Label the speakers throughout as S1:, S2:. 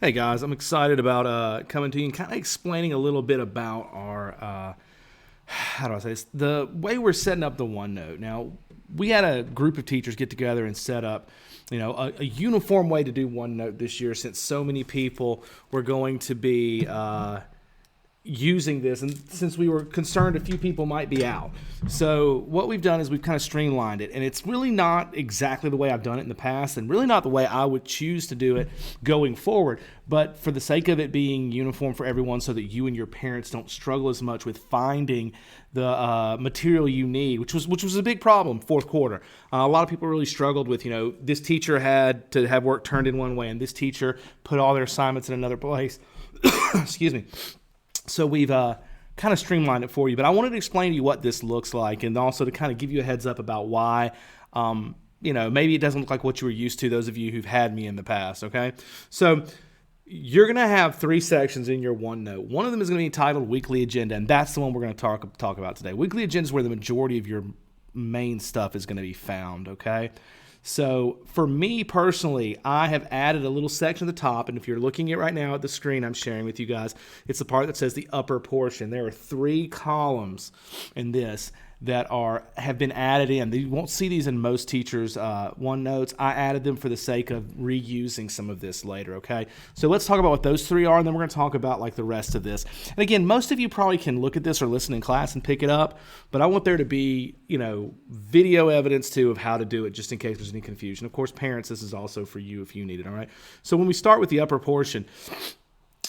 S1: Hey guys, I'm excited about coming to you and kind of explaining a little bit about our how do I say this? The way we're setting up the OneNote. Now, we had a group of teachers get together and set up, a uniform way to do OneNote this year since so many people were going to be using this, and since we were concerned a few people might be out. So what we've done is we've kind of streamlined it, and it's really not exactly the way I've done it in the past, and really not the way I would choose to do it going forward. But for the sake of it being uniform for everyone, so that you and your parents don't struggle as much with finding the material you need, which was a big problem fourth quarter. A lot of people really struggled with, this teacher had to have work turned in one way, and this teacher put all their assignments in another place. Excuse me. So we've kind of streamlined it for you, but I wanted to explain to you what this looks like, and also to kind of give you a heads up about why, maybe it doesn't look like what you were used to, those of you who've had me in the past, okay? So you're going to have 3 sections in your OneNote. One of them is going to be titled Weekly Agenda, and that's the one we're going to talk about today. Weekly Agenda is where the majority of your main stuff is going to be found, okay? So for me personally, I have added a little section at the top, and if you're looking at right now at the screen I'm sharing with you guys, it's the part that says the upper portion. There are 3 columns in this that have been added in. You won't see these in most teachers' OneNotes. I added them for the sake of reusing some of this later, okay? So let's talk about what those 3 are, and then we're going to talk about like the rest of this. And again, most of you probably can look at this or listen in class and pick it up, but I want there to be, video evidence too of how to do it, just in case there's any confusion. Of course, parents, this is also for you if you need it, all right? So when we start with the upper portion,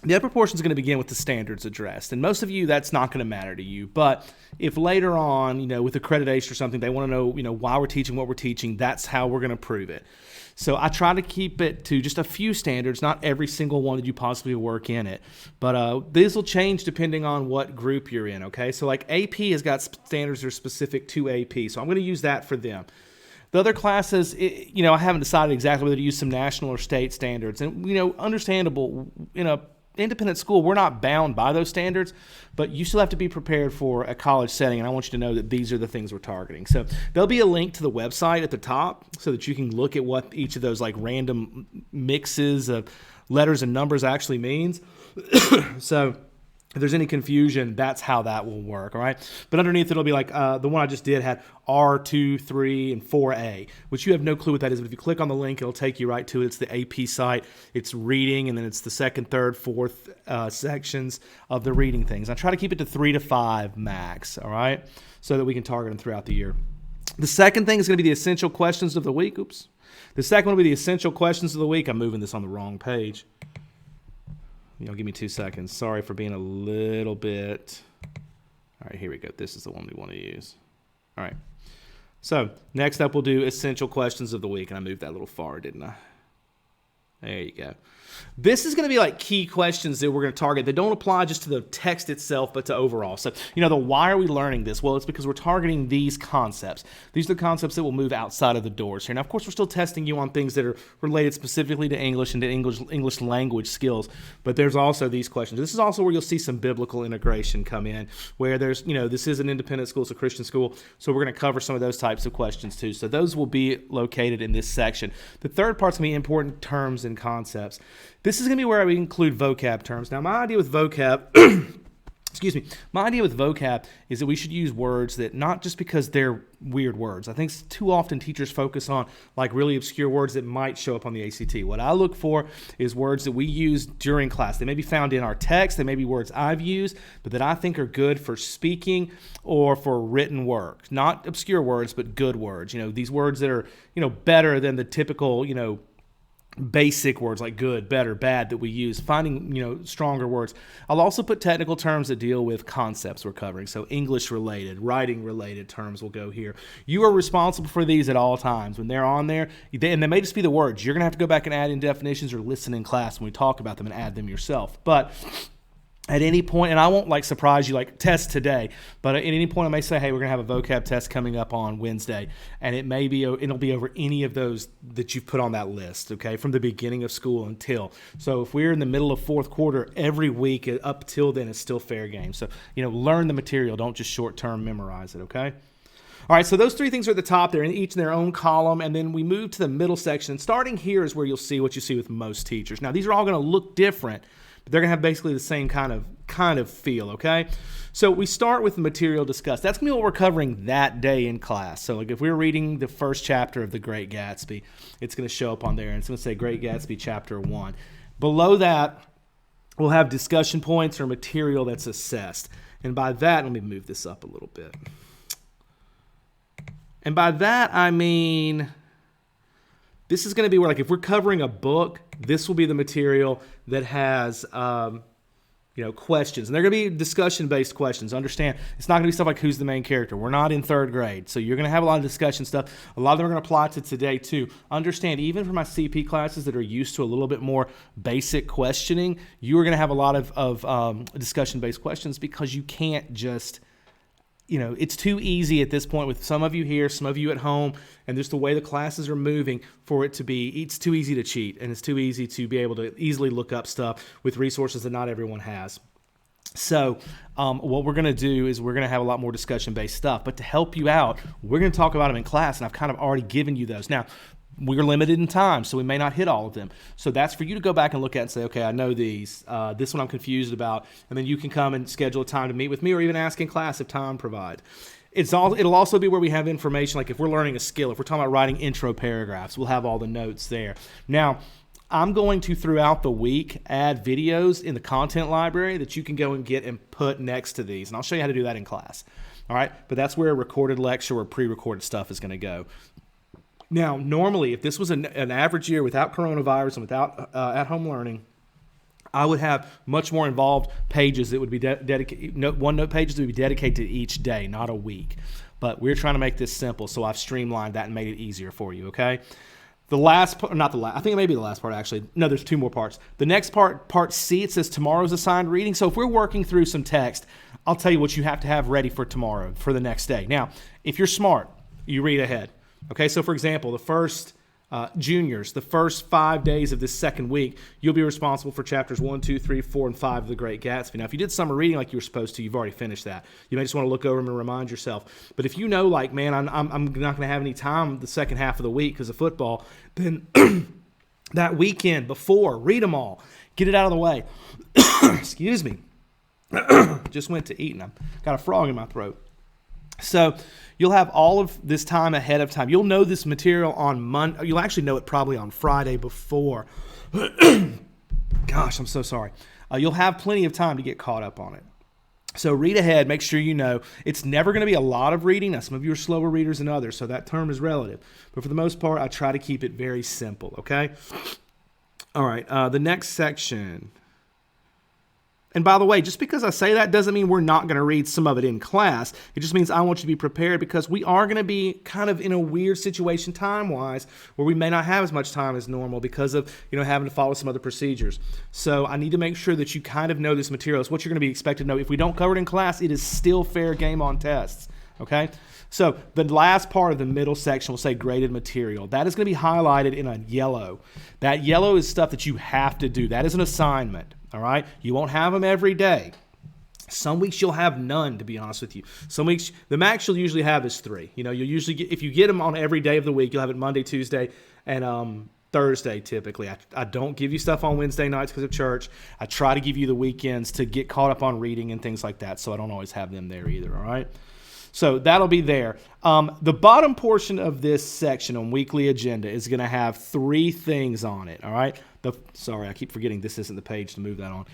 S1: the upper portion is going to begin with the standards addressed, and most of you, that's not going to matter to you. But if later on, with accreditation or something, they want to know, why we're teaching what we're teaching, that's how we're going to prove it. So I try to keep it to just a few standards, not every single one that you possibly work in it. But these will change depending on what group you're in, okay? So like AP has got standards that are specific to AP, so I'm going to use that for them. The other classes, I haven't decided exactly whether to use some national or state standards. And, understandable, in a independent school, we're not bound by those standards, but you still have to be prepared for a college setting, and I want you to know that these are the things we're targeting. So there'll be a link to the website at the top so that you can look at what each of those like random mixes of letters and numbers actually means. So if there's any confusion, that's how that will work, all right? But underneath it'll be like the one I just did had R2, 3, and 4A, which you have no clue what that is. But if you click on the link, it'll take you right to it. It's the AP site. It's reading, and then it's the second, third, fourth sections of the reading things. I try to keep it to 3 to 5 max, all right, so that we can target them throughout the year. The second thing is going to be the essential questions of the week. Oops. The second one will be the essential questions of the week. I'm moving this on the wrong page. Give me 2 seconds. Sorry for being a little bit. All right, here we go. This is the one we want to use. All right. So next up, we'll do essential questions of the week. And I moved that a little far, didn't I? There you go. This is going to be like key questions that we're going to target. They don't apply just to the text itself, but to overall. So, the why are we learning this? Well, it's because we're targeting these concepts. These are the concepts that will move outside of the doors here. Now, of course, we're still testing you on things that are related specifically to English and to English language skills, but there's also these questions. This is also where you'll see some biblical integration come in, where there's, this is an independent school, it's a Christian school, so we're going to cover some of those types of questions too. So those will be located in this section. The third part's going to be important terms and concepts. This is going to be where we include vocab terms. Now, my idea with vocab, my idea with vocab is that we should use words that not just because they're weird words. I think too often teachers focus on like really obscure words that might show up on the ACT. What I look for is words that we use during class. They may be found in our text. They may be words I've used, but that I think are good for speaking or for written work. Not obscure words, but good words. These words that are, better than the typical, basic words like good, better, bad that we use, finding, stronger words. I'll also put technical terms that deal with concepts we're covering. So English related, writing related terms will go here. You are responsible for these at all times. When they're on there, and they may just be the words. You're going to have to go back and add in definitions or listen in class when we talk about them and add them yourself. But at any point, and I won't surprise you like test today, but at any point I may say, hey, we're going to have a vocab test coming up on Wednesday, and it'll be over any of those that you've put on that list, okay, from the beginning of school until. So if we're in the middle of fourth quarter, every week up till then it's still fair game. So, learn the material, don't just short-term memorize it, okay? All right, so those three things are at the top there, each in their own column, and then we move to the middle section. Starting here is where you'll see what you see with most teachers. Now, these are all going to look different, but they're going to have basically the same kind of feel, okay? So we start with the material discussed. That's going to be what we're covering that day in class. So like if we're reading the first chapter of The Great Gatsby, it's going to show up on there, and it's going to say Great Gatsby Chapter 1. Below that, we'll have discussion points or material that's assessed. And by that, let me move this up a little bit. And by that, I mean, this is going to be where, like, if we're covering a book, this will be the material that has, questions. And they're going to be discussion-based questions. Understand, it's not going to be stuff like who's the main character. We're not in third grade, so you're going to have a lot of discussion stuff. A lot of them are going to apply to today, too. Understand, even for my CP classes that are used to a little bit more basic questioning, you are going to have a lot of discussion-based questions because you can't just... it's too easy at this point with some of you here, some of you at home, and just the way the classes are moving for it to be, it's too easy to cheat, and it's too easy to be able to easily look up stuff with resources that not everyone has. So what we're going to do is we're going to have a lot more discussion-based stuff. But to help you out, we're going to talk about them in class, and I've kind of already given you those. Now, we're limited in time, so we may not hit all of them. So that's for you to go back and look at and say, okay, I know these. This one I'm confused about. And then you can come and schedule a time to meet with me or even ask in class if time provides. It'll also be where we have information, like if we're learning a skill, if we're talking about writing intro paragraphs, we'll have all the notes there. Now, I'm going to, throughout the week, add videos in the content library that you can go and get and put next to these. And I'll show you how to do that in class. All right? But that's where a recorded lecture or pre-recorded stuff is going to go. Now, normally, if this was an average year without coronavirus and without at-home learning, I would have much more involved pages that would be dedicated, OneNote pages that would be dedicated to each day, not a week. But we're trying to make this simple, so I've streamlined that and made it easier for you, okay? The last part, not the last, I think it may be the last part, actually. No, there's two more parts. The next part, part C, it says tomorrow's assigned reading. So if we're working through some text, I'll tell you what you have to have ready for tomorrow, for the next day. Now, if you're smart, you read ahead. Okay, so for example, the first juniors, the first 5 days of this second week, you'll be responsible for chapters 1, 2, 3, 4, and 5 of The Great Gatsby. Now, if you did summer reading like you were supposed to, you've already finished that. You may just want to look over them and remind yourself. But if you know, like, man, I'm not going to have any time the second half of the week because of football, then that weekend before, read them all. Get it out of the way. Excuse me. Just went to eat and I've got a frog in my throat. So you'll have all of this time ahead of time. You'll know this material on Monday. You'll actually know it probably on Friday before. Gosh, I'm so sorry. You'll have plenty of time to get caught up on it. So read ahead. Make sure you know. It's never going to be a lot of reading. Now, some of you are slower readers than others, so that term is relative. But for the most part, I try to keep it very simple, okay? All right, the next section. And by the way, just because I say that doesn't mean we're not going to read some of it in class. It just means I want you to be prepared because we are going to be kind of in a weird situation time-wise where we may not have as much time as normal because of, having to follow some other procedures. So I need to make sure that you kind of know this material. It's what you're going to be expected to know. If we don't cover it in class, it is still fair game on tests, okay? So the last part of the middle section will say graded material. That is going to be highlighted in a yellow. That yellow is stuff that you have to do. That is an assignment. All right, you won't have them every day. Some weeks you'll have none, to be honest with you. Some weeks, the max you'll usually have is 3. You'll usually get, if you get them on every day of the week, you'll have it Monday, Tuesday, and Thursday typically. I don't give you stuff on Wednesday nights because of church. I try to give you the weekends to get caught up on reading and things like that, so I don't always have them there either, all right? So that'll be there. The bottom portion of this section on weekly agenda is going to have 3 things on it, all right? Sorry, I keep forgetting this isn't the page to move that on.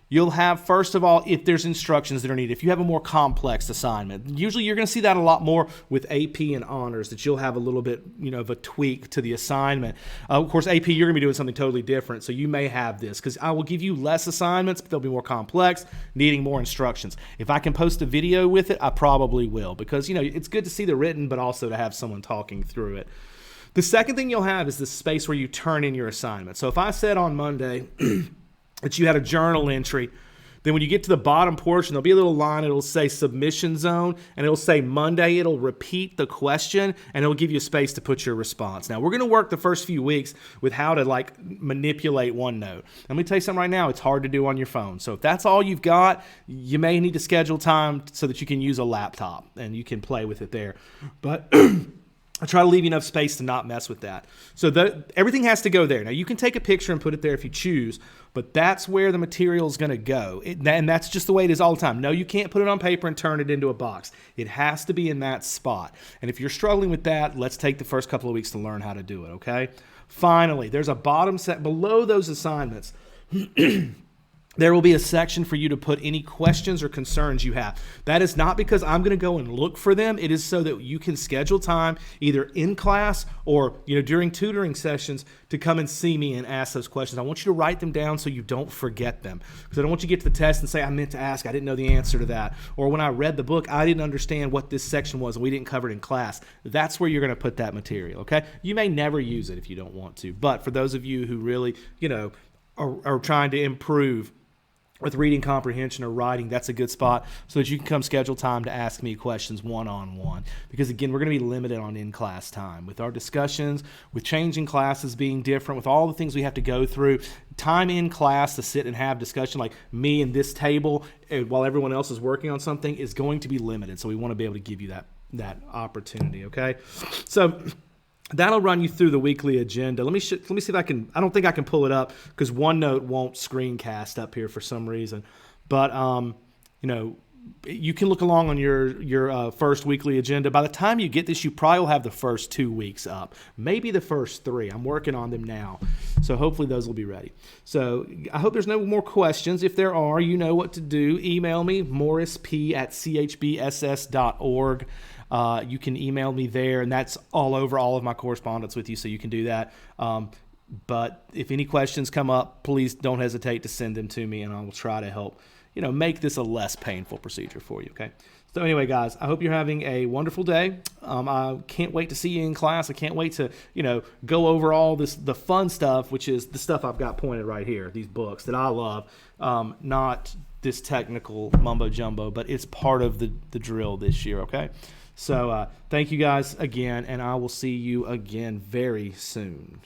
S1: You'll have, first of all, if there's instructions that are needed, if you have a more complex assignment. Usually you're going to see that a lot more with AP and honors, that you'll have a little bit, of a tweak to the assignment. Of course, AP, you're going to be doing something totally different, so you may have this, because I will give you less assignments, but they'll be more complex, needing more instructions. If I can post a video with it, I probably will, because, it's good to see the written, but also to have someone talking through it. The second thing you'll have is the space where you turn in your assignment. So if I said on Monday that you had a journal entry Then when you get to the bottom portion, there'll be a little line. It'll say submission zone, and it'll say Monday. It'll repeat the question, and it'll give you a space to put your response. Now, we're going to work the first few weeks with how to like manipulate OneNote. Let me tell you something right now. It's hard to do on your phone. So if that's all you've got, you may need to schedule time so that you can use a laptop and you can play with it there. But I try to leave you enough space to not mess with that. So everything has to go there. Now, you can take a picture and put it there if you choose, but that's where the material is going to go. And that's just the way it is all the time. No, you can't put it on paper and turn it into a box. It has to be in that spot. And if you're struggling with that, let's take the first couple of weeks to learn how to do it, okay? Finally, there's a bottom set below those assignments. There will be a section for you to put any questions or concerns you have. That is not because I'm going to go and look for them. It is so that you can schedule time either in class or during tutoring sessions to come and see me and ask those questions. I want you to write them down so you don't forget them, because I don't want you to get to the test and say, I meant to ask, I didn't know the answer to that. Or when I read the book, I didn't understand what this section was and we didn't cover it in class. That's where you're going to put that material, okay? You may never use it if you don't want to, but for those of you who really, are trying to improve with reading comprehension or writing, that's a good spot so that you can come schedule time to ask me questions one-on-one. Because again, we're going to be limited on in-class time. With our discussions, with changing classes being different, with all the things we have to go through, time in class to sit and have discussion like me and this table while everyone else is working on something is going to be limited. So we want to be able to give you that opportunity, okay? So that'll run you through the weekly agenda. Let me see if I can. I don't think I can pull it up because OneNote won't screencast up here for some reason. But you can look along on your first weekly agenda. By the time you get this, you probably will have the first 2 weeks up, maybe the first 3. I'm working on them now, so hopefully those will be ready. So I hope there's no more questions. If there are, you know what to do. Email me, morrisp@chbss.org. You can email me there, and that's all over all of my correspondence with you, so you can do that. But if any questions come up, please don't hesitate to send them to me, and I will try to help, make this a less painful procedure for you, okay? So anyway, guys, I hope you're having a wonderful day. I can't wait to see you in class. I can't wait to, go over all the fun stuff, which is the stuff I've got pointed right here, these books that I love, not this technical mumbo jumbo, but it's part of the drill this year, okay? So thank you guys again, and I will see you again very soon.